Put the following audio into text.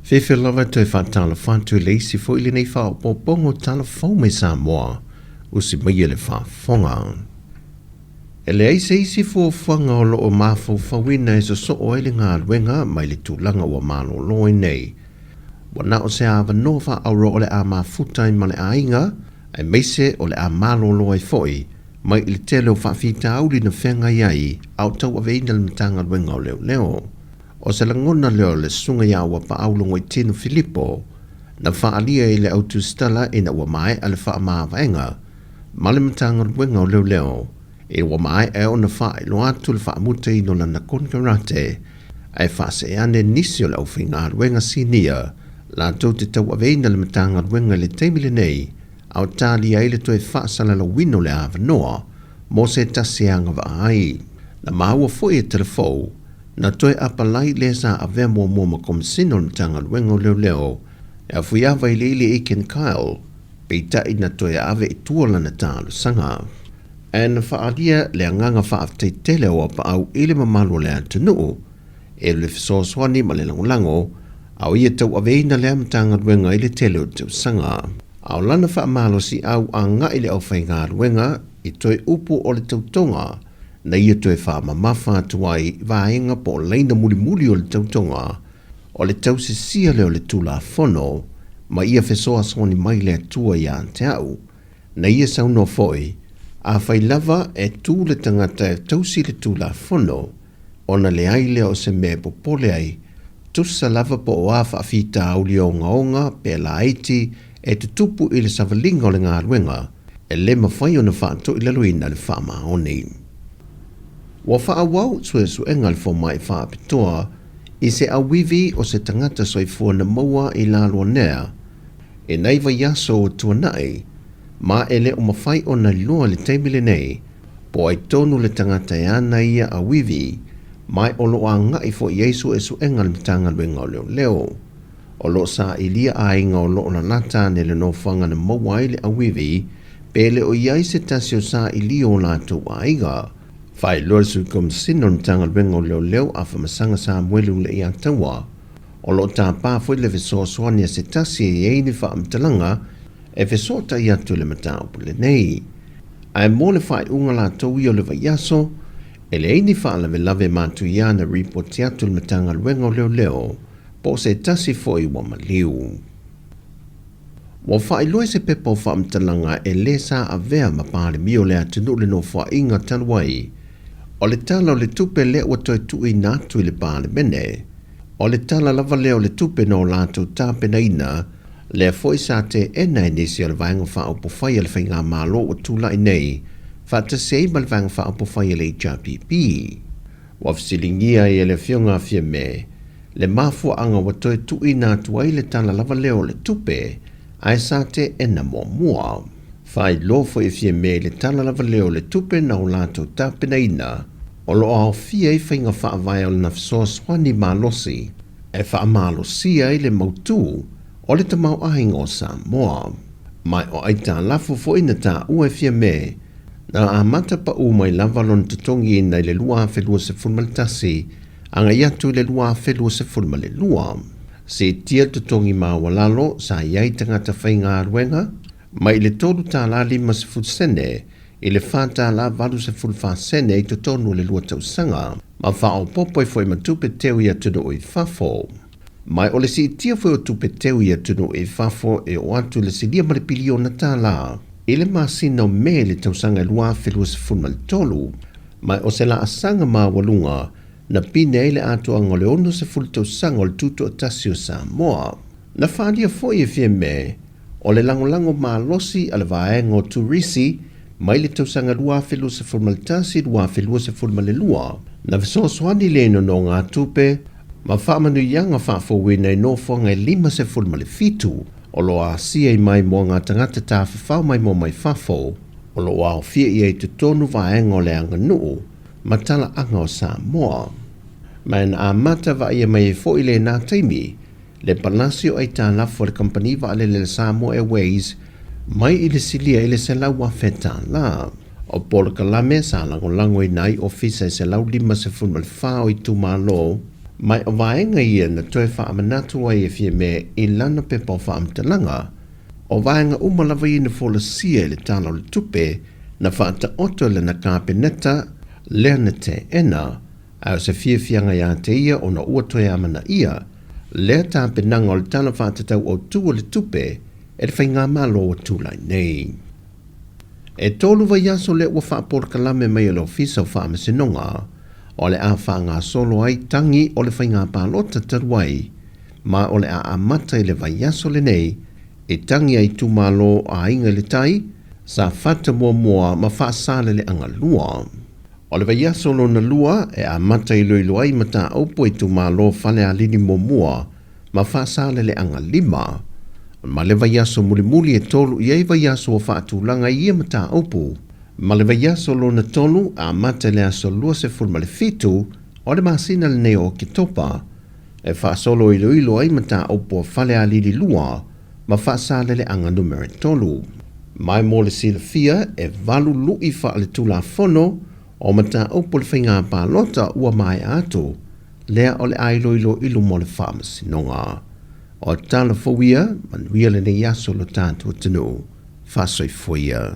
Fefe lava toi whatala whantu leisi fo ili nei wha o pongo tala whau me Sāmoa, usi mai ele wha whonga. Ele eise isi fo whanga o loo mafo whawina e so o ele ngā ruenga mai le tūlanga ua malo loi nei. Wana o se awa nova auro o le a mafutai ma le a inga, ai meise o le a malo loi foi, mai ili telo whawhita auli na whenga iai, au tau aveina le matanga ruenga o leo leo. O se langona leo le sunga ia ua pa aulongo i tino Filipo, na whaalia i le autu stala ina ua mai ale wha maa vaenga, ma le matanga ruenga o leo leo, e ua mai e o na wha ilo atu le wha muta ino na nakon karate, ai wha se ane nisi o le au whinga ruenga sinia, la tau te tau aveina le matanga ruenga le teimile nei, au tali ai le toe wha salala wino le awa noa, mo se tasianga wa ai, na maua foi e telefou, na toi apalai le sa ave mo makom sino le tanga ruenga leo leo, e a fui awa i leile e Ken Kyle, peita i na toi ave i tuola na tālu sanga. E na whaalia le anganga whaaftai tele o apa au ile mamalo le atunu, e le fisoswani ma le langolango, au ia tau aveina le amatanga ruenga i le tele o tau sanga. Au lana whaamalo si au a nga i le au whainga ruenga, i toi upu o le tautonga, na ia toe whaamamafa tuai vaenga po leina muli o le tautonga, o le tausisia leo le tula fono, ma ia fesoa soni mai le tua ia te au, na ia sauno foi, a whai lava e tū le tangata e tausi le tula fono, ona le aile o se me popole ai, tusa lava po o a whaafita au li o ngaonga pe la aiti e te tupu i le savalinga o le ngā ruenga, e le mawhai o na whaato i laluina le whaama oni. Wa whaawau su engal fo mai whaapitoa, i se awivi o se tangata soifua na maua i lalo nea, e naiva yaso o tuanai, ma ele o mawhai o na lua le teimile nei, po ai tonu le tangata e ana ia awivi, mai o lo a ngai fo Yesu e su engal mitanga luenga o leo leo. O lo sa ilia a inga o lo na nata ne le no whanga na maua i le awivi, pe le o iai se tasio sa ilio la tu a iga, Whai loa su kom sinon tanga luenga o leo leo a whamasanga sa mwelu le ia taua. O lo tā pā fwoi le viso soania se tasi e eini wha amtalanga e viso ta ia tu le mata upu le nei. Ai mo le whai unga la tau i o le vaiaso e le eini wha lave lave matu ia na report ia tu le matanga luenga o leo leo po se tasi fwoi wa maliu. Wa whai loa se pepo wha amtalanga e le sa a vea mapare mio le atinu le no wha inga taluai. O le tala o le tupe le ua toi tui nātu i le pāle mene. O le tala lava leo le tupe no lātou tāpe na ina, le foi sa te ena e nisi o le vaenga wha upo whai le whainga mālo o tūla i nei, wha te sei ma le vaenga wha upo whai le HRPP. Wa fisilingia i le fionga fia me, le mafua anga wa toi tui nātu ai le tala lava leo le tupe, ai sa te ena mua mua. Whai lofo e fia me le tala lava leo le tupe na o lātou tāpe na ina, o lo au fia i whainga whaavai o le nafsoa swani malosi, e whaamalosia i le mautu o le tamau ahinga o Sāmoa. Mai o aita lafo fo ina tā ua fia me, na a mata pa u mai lavalon tutongi ina i le lua whelua se fulmalitasi, anga iatu le lua whelua se fulmale lua. Se tia tutongi mawalalo sa iai tangata whainga aruenga, mai le tolu tā la 5 sene, i le whātā la 8 sene i to tonu le lua tausanga, ma whao popoi foi matupe teu ia tunu o i whafo. Mai o le si tia foi o tupe teu ia tunu o i whafo e o atu le silia ma le piliona tā la. I le masina o me le tausanga lua whelua se funma le tolu, mai o se la asanga ma walunga, na pine ele atu anga le ono se fulu tausanga o le tuto o tasio Sāmoa. Na whaalia foi e fie me, o le langolango malosi ala vaenga o turisi, mai le tausanga lua whelua se formalitasi lua whelua se formalelua. Na visoaswani le no ngā tupe, ma whaamanu ianga whaafowina i no whanga 5 se formalifitu, o lo a sia i mai mo ngā tangata tā whawhau mai mo mai whafo, o lo a fia i e te tonu vaenga o le anga nuu, ma tala anga o Sāmoa. Mai na a mata va ia mai fo i le nā taimi, le palasio ai tā lafo le company va ale le Sāmoa Airways, mai i le silia i le selau wa whetā la. O polo kalame sa lango i nai ofisa i selau 5 se fulmal whao i tūmalo, Mai o vaenga ia na toe wha amanatu ai e fie me I lana pe pau wha amtalanga, o vaenga umalawa I na fola sia le tala o le tupe, na wha ata oto le na kāpeneta, lea na te ena, au se fie fianga ia te ia o na ua toe amana ia, lea tā penanga o le tala wha ata tau o tu o le tupe, e le whainga malo o tūlai nei. E tolu wa yaso le ua wha por kalame mai o le ofisa o wha amasinonga, o le a wha ngā solo ai tangi o le whainga pālota taruai, ma o le a amata I le wa yaso le nei, e tangi ai tu malo a inga le tai, sa fata mua ma wha sāle le anga lua. O le vai aso lo na lua e a mata I loilo ai mata aupo I tu malo fale a lini mua ma wha sāle le anga 5. Ma le vai aso muli e tolu I ei vai aso o wha tūlanga ia mata aupo. Ma le vai aso lo na tolu a mata le aso lua se fulma le fitu o le masina le neo ki topa. E wha solo I loilo ai mata aupo fale a lini lua ma wha sāle le anga numere tolu. Mai mo le sila fia e valu lui wha le tula fono o mata aupo le whainga pālota ua mai ato, lea o le ailoilo ilu mo le whaamasinonga. O tala fawia, manuia le ne yaso lo tātua tanu, whasoi fuia.